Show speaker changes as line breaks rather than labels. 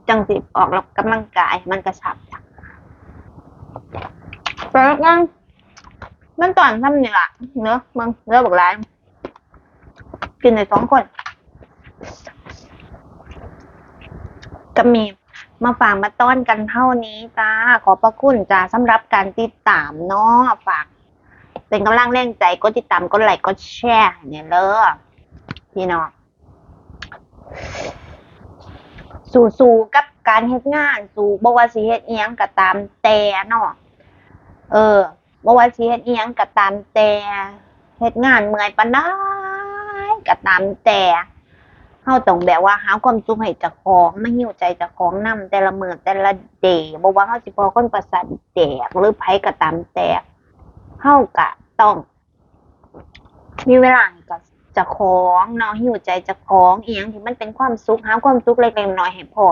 จังสิออกกำลังกายมันกระชับจ้ะแล้วก็มันตอนทำนี่ล่ะเนอะมึงเลิกบอกแล้วกินใน2 คนก็มีมาฝากมาต้อนกันเท่านี้จ้าขอบพระคุณจ้าสำหรับการติดตามเนาะฝากเป็นกำลังแรงใจกดติดตามกดไลค์กดแชร์เนี่ยเลยพี่น้องสู้ๆกับการเฮ็ดงานสู้บ่ว่าสิเฮ็ดอีหยังก็ตามแต่เนาะบ่ว่าสิเฮ็ดอีหยังก็ตามแต่เฮ็ดงานเมื่อยปานใดก็ตามแต่เฮาต้องแบบว่าหาความสุขให้เจ้าของมาฮีลใจเจ้าของนำแต่ละมื้อแต่ละเดย์บ่ว่าเฮาสิพ้อคนประสาทแตกหรือไผก็ตามแต่เฮาก็ต้องมีเวลาให้กับเจ้าของเนาะฮีลใจเจ้าของอิหยังที่มันเป็นความสุขหาความสุขเล็กๆน้อยๆให้พ้อ